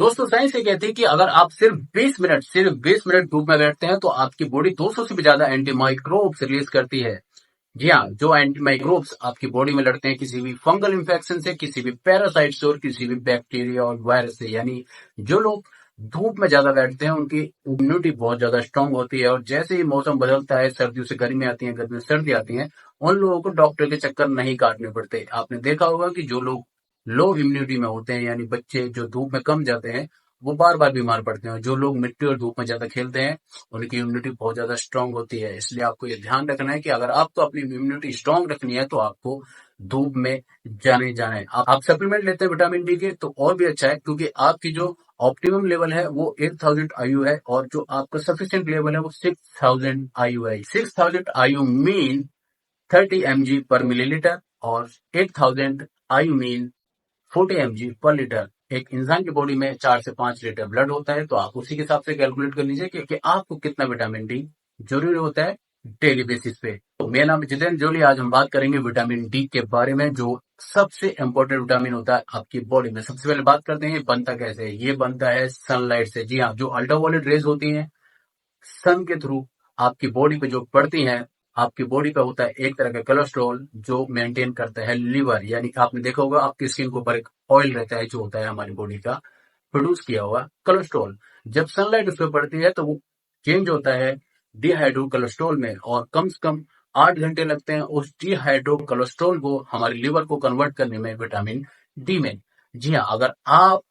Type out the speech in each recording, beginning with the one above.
दोस्तों साइंस ये कहती है कि अगर आप सिर्फ 20 मिनट धूप में बैठते हैं तो आपकी बॉडी 200 से भी ज्यादा एंटी माइक्रोब्स रिलीज करती है। जी हाँ, जो एंटी माइक्रोब्स आपकी बॉडी में लड़ते हैं किसी भी फंगल इन्फेक्शन से, किसी भी पैरासाइट से और किसी भी बैक्टीरिया और वायरस से। यानी जो लोग धूप में ज्यादा बैठते हैं उनकी इम्यूनिटी बहुत ज्यादा स्ट्रांग होती है, और जैसे ही मौसम बदलता है, सर्दियों से गर्मी आती है, गर्मी से सर्दी आती है, उन लोगों को डॉक्टर के चक्कर नहीं काटने पड़ते। आपने देखा होगा कि जो लोग लो इम्यूनिटी में होते हैं, यानी बच्चे जो धूप में कम जाते हैं, वो बार बार बीमार पड़ते हैं। जो लोग मिट्टी और धूप में ज्यादा खेलते हैं उनकी इम्यूनिटी बहुत ज्यादा स्ट्रांग होती है। इसलिए आपको ये ध्यान रखना है कि अगर आपको अपनी इम्यूनिटी स्ट्रांग रखनी है तो आपको धूप में जाने जाना है। आप सप्लीमेंट लेते हैं विटामिन डी के तो और भी अच्छा है, क्योंकि आपकी जो ऑप्टिमम लेवल है वो 8000 आयु है, और जो आपका सफिशिएंट लेवल है वो 6000 आयु है। 6000 आयु मीन 30 mg पर मिलीलीटर, और 8000 आयु मीन 40 mg पर लीटर। एक इंसान की बॉडी में 4 से 5 लीटर ब्लड होता है, तो आप उसी के हिसाब से कैलकुलेट कर लीजिए कि आपको कितना विटामिन डी जरूरी होता है डेली बेसिस पे। तो मेरा नाम है जितेंद्र जोली। आज हम बात करेंगे विटामिन डी के बारे में, जो सबसे इंपॉर्टेंट विटामिन होता है आपकी बॉडी में। सबसे पहले बात करते हैं ये बनता कैसे है। ये बनता है सनलाइट से। जी हाँ, जो अल्ट्रावायलेट रेज होती हैं सन के थ्रू आपकी बॉडी पे जो पड़ती हैं, आपकी बॉडी पे होता है एक तरह का कोलेस्ट्रॉल जो मेंटेन करता है लिवर। यानी आपने देखा होगा आपकी स्किन के ऊपर एक ऑयल रहता है, जो होता है हमारी बॉडी का प्रोड्यूस किया हुआ कोलेस्ट्रॉल। जब सनलाइट उस पर पड़ती है तो वो चेंज होता है डिहाइड्रो कोलेस्ट्रॉल में, और कम से कम 8 घंटे लगते हैं उस डिहाइड्रो कोलेस्ट्रॉल को हमारे लिवर को कन्वर्ट करने में विटामिन डी में। जी हाँ, अगर आप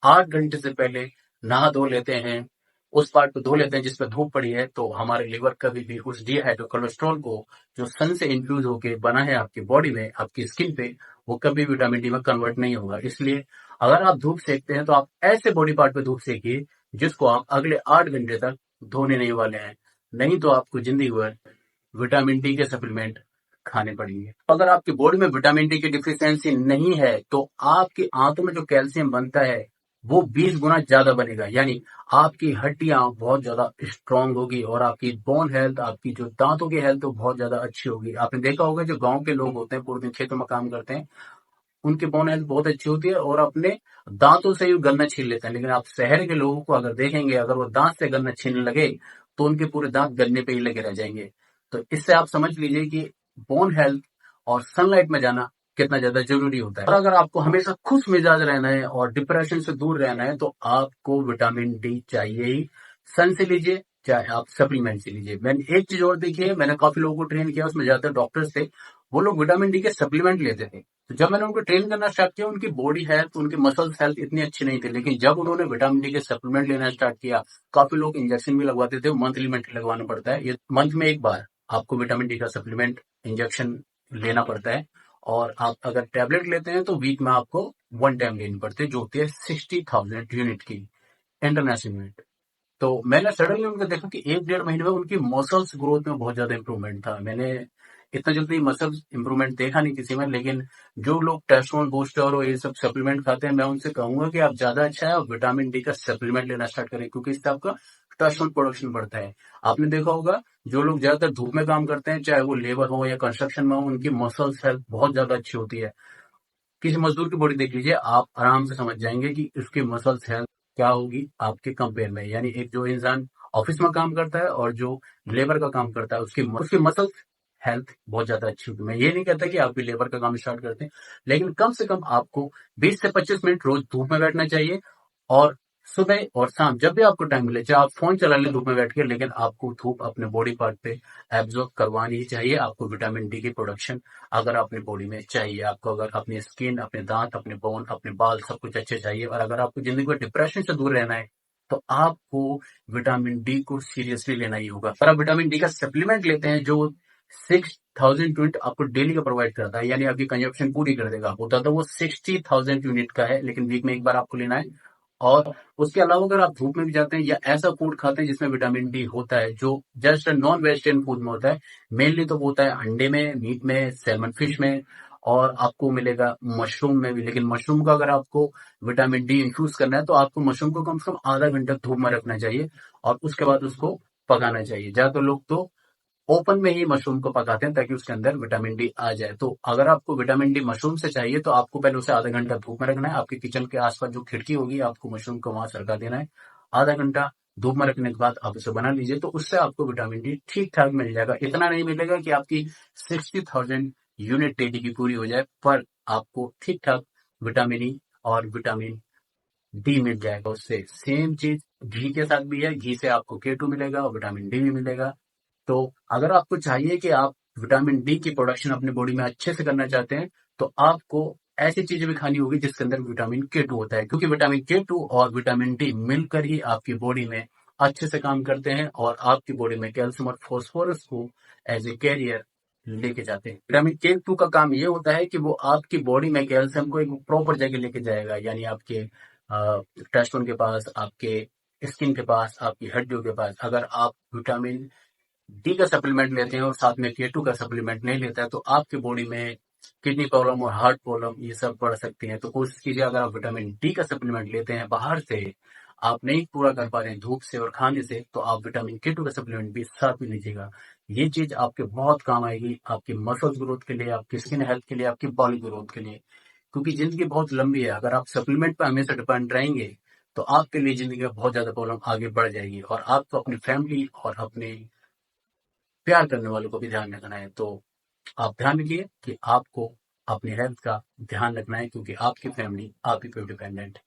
8 घंटे से पहले नहा धो लेते हैं, उस पार्ट को धो लेते हैं जिस पर धूप पड़ी है, तो हमारे लिवर कभी भी उस डिहाइड्रो कोलेस्ट्रॉल को जो सन से इंफ्यूज होके बना है आपकी बॉडी में, आपकी स्किन पे, वो कभी विटामिन डी में कन्वर्ट नहीं होगा। इसलिए अगर आप धूप सेकते हैं तो आप ऐसे बॉडी पार्ट पे धूप सेकिए जिसको आप अगले 8 घंटे तक धोने नहीं वाले हैं। नहीं तो आपको जिंदगी भर विटामिन डी के सप्लीमेंट खाने पड़ेंगे। अगर आपकी बॉडी में विटामिन डी की डिफिशियंसी नहीं है तो आपकी आंतों में जो कैल्शियम बनता है वो 20 गुना ज्यादा बनेगा। यानी आपकी हड्डियां बहुत ज्यादा स्ट्रांग होगी, और आपकी बोन हेल्थ, आपकी जो दांतों की हेल्थ, वो बहुत ज्यादा अच्छी होगी। आपने देखा होगा जो गांव के लोग होते हैं, पूरे दिन खेतों में काम करते हैं, उनकी बोन हेल्थ बहुत अच्छी होती है और अपने दांतों से ही गन्ना छीन लेते हैं। लेकिन आप शहर के लोगों को अगर देखेंगे, अगर वो दांत से गन्ना छीनने लगे तो उनके पूरे दांत गन्ने पे ही लगे रह जाएंगे। तो इससे आप समझ लीजिए कि बोन हेल्थ और सनलाइट में जाना कितना ज्यादा जरूरी होता है। और अगर आपको हमेशा खुश मिजाज रहना है और डिप्रेशन से दूर रहना है तो आपको विटामिन डी चाहिए ही। सन से लीजिए चाहे आप सप्लीमेंट से लीजिए। मैंने एक चीज और देखी है, मैंने काफी लोगों को ट्रेन किया, उसमें ज्यादातर डॉक्टर्स थे, वो लोग विटामिन डी के सप्लीमेंट लेते थे। तो जब मैंने उनको ट्रेन करना स्टार्ट किया, उनकी बॉडी हेल्थ, उनकी मसल्स हेल्थ इतनी अच्छी नहीं थी। लेकिन जब उन्होंने विटामिन डी के सप्लीमेंट लेना स्टार्ट किया, काफी लोग इंजेक्शन भी लगवाते थे, मंथली मंथली लगवाना पड़ता है, ये मंथ में एक बार आपको विटामिन डी का सप्लीमेंट इंजेक्शन लेना पड़ता है। और आप अगर टैबलेट लेते हैं तो वीक में आपको 1 टाइम लेनी पड़ती है, जो होती है 60,000 यूनिट की इंटरनेशनल यूनिट। तो मैंने सडनली उनको देखा कि 1 डेढ़ महीने में उनकी मसल्स ग्रोथ में बहुत ज्यादा इंप्रूवमेंट था। मैंने इतना जल्दी मसल्स इंप्रूवमेंट देखा नहीं किसी में। लेकिन जो लोग टेस्टोन बूस्टर और ये सब सप्लीमेंट खाते हैं, मैं उनसे कहूंगा कि आप ज्यादा अच्छा है और विटामिन डी का सप्लीमेंट लेना स्टार्ट करें, क्योंकि इससे आपका टेस्टोन प्रोडक्शन बढ़ता है। आपने देखा होगा जो लोग ज्यादातर धूप में काम करते हैं, चाहे वो लेबर हो या कंस्ट्रक्शन में हो, उनकी मसल्स हेल्थ बहुत ज्यादा अच्छी होती है। किसी मजदूर की बॉडी देख लीजिए, आप आराम से समझ जाएंगे कि उसकी मसल्स हेल्थ क्या होगी आपके कंपेयर में। यानी एक जो इंसान ऑफिस में काम करता है और जो लेबर का काम करता है, उसकी मसल्स हेल्थ बहुत ज्यादा अच्छी होगी। मैं ये नहीं कहता कि आप भी लेबर का काम स्टार्ट करते हैं, लेकिन कम से कम आपको 20 से 25 मिनट रोज धूप में बैठना चाहिए। और सुबह और शाम जब भी आपको टाइम मिले, चाहे आप फोन चला लें धूप में बैठ के, लेकिन आपको धूप अपने बॉडी पार्ट पे एब्जॉर्ब करवानी ही चाहिए। आपको विटामिन डी की प्रोडक्शन अगर अपनी बॉडी में चाहिए, आपको अगर अपनी स्किन, अपने दांत, अपने बोन, अपने बाल सब कुछ अच्छे चाहिए, और अगर आपको जिंदगी में डिप्रेशन से दूर रहना है तो आपको विटामिन डी को सीरियसली लेना ही होगा। और आप विटामिन डी का सप्लीमेंट लेते हैं जो 6000 यूनिट आपको डेली का प्रोवाइड करता है, यानी आपकी कंजप्शन पूरी कर देगा। होता तो वो 60,000 यूनिट का है, लेकिन वीक में एक बार आपको लेना है। और उसके अलावा अगर आप धूप में भी जाते हैं या ऐसा फूड खाते हैं जिसमें विटामिन डी होता है, जो जस्ट नॉन वेजिटेरियन फूड में होता है, मेनली तो वो होता है अंडे में, मीट में, सैल्मन फिश में, और आपको मिलेगा मशरूम में भी। लेकिन मशरूम का अगर आपको विटामिन डी इंफ्यूज करना है तो आपको मशरूम को कम से कम आधा घंटा धूप में रखना चाहिए, और उसके बाद उसको पकाना चाहिए। ज्यादातर लोग तो ओपन में ही मशरूम को पकाते हैं ताकि उसके अंदर विटामिन डी आ जाए। तो अगर आपको विटामिन डी मशरूम से चाहिए तो आपको पहले उसे आधा घंटा धूप में रखना है। आपके किचन के आसपास जो खिड़की होगी आपको मशरूम को वहां सरका देना है। आधा घंटा धूप में रखने के बाद आप उसे बना लीजिए, तो उससे आपको विटामिन डी ठीक ठाक मिल जाएगा। इतना नहीं मिलेगा कि आपकी 60,000 यूनिट डेली की पूरी हो जाए, पर आपको ठीक ठाक विटामिन ई और विटामिन डी मिल जाएगा उससे। सेम चीज घी के साथ भी है, घी से आपको K2 मिलेगा और विटामिन डी भी मिलेगा। तो अगर आपको चाहिए कि आप विटामिन डी की प्रोडक्शन अपने बॉडी में अच्छे से करना चाहते हैं, तो आपको ऐसी चीजें भी खानी होगी जिसके अंदर विटामिन K2 होता है, क्योंकि विटामिन K2 और विटामिन डी मिलकर ही आपकी बॉडी में अच्छे से काम करते हैं और आपकी बॉडी में कैल्शियम और फास्फोरस को एज ए कैरियर लेके जाते हैं। विटामिन K2 का काम ये होता है कि वो आपकी बॉडी में कैल्शियम को एक प्रॉपर जगह लेके जाएगा, यानी आपके टेस्टोन के पास, आपके स्किन के पास, आपकी हड्डियों के पास। अगर आप विटामिन डी का सप्लीमेंट लेते हैं और साथ में K2 का सप्लीमेंट नहीं लेता है, तो आपकी बॉडी में किडनी प्रॉब्लम और हार्ट प्रॉब्लम ये सब बढ़ सकती हैं। तो कोशिश कीजिए, अगर आप विटामिन डी का सप्लीमेंट लेते हैं बाहर से, आप नहीं पूरा कर पा रहे हैं धूप से और खाने से, तो आप विटामिन K2 का सप्लीमेंट भी साथ में लीजिएगा। ये चीज आपके बहुत काम आएगी, आपकी मसल्स ग्रोथ के लिए, आपकी स्किन हेल्थ के लिए, आपकी बॉडी ग्रोथ के लिए। क्योंकि जिंदगी बहुत लंबी है, अगर आप सप्लीमेंट पर हमेशा डिपेंड रहेंगे तो आपके लिए जिंदगी में बहुत ज्यादा प्रॉब्लम आगे बढ़ जाएगी, और आपको अपनी फैमिली और अपने प्यार करने वालों को भी ध्यान रखना है। तो आप ध्यान रखिए कि आपको अपनी हेल्थ का ध्यान रखना है, क्योंकि आपकी फैमिली आप ही पे डिपेंडेंट है।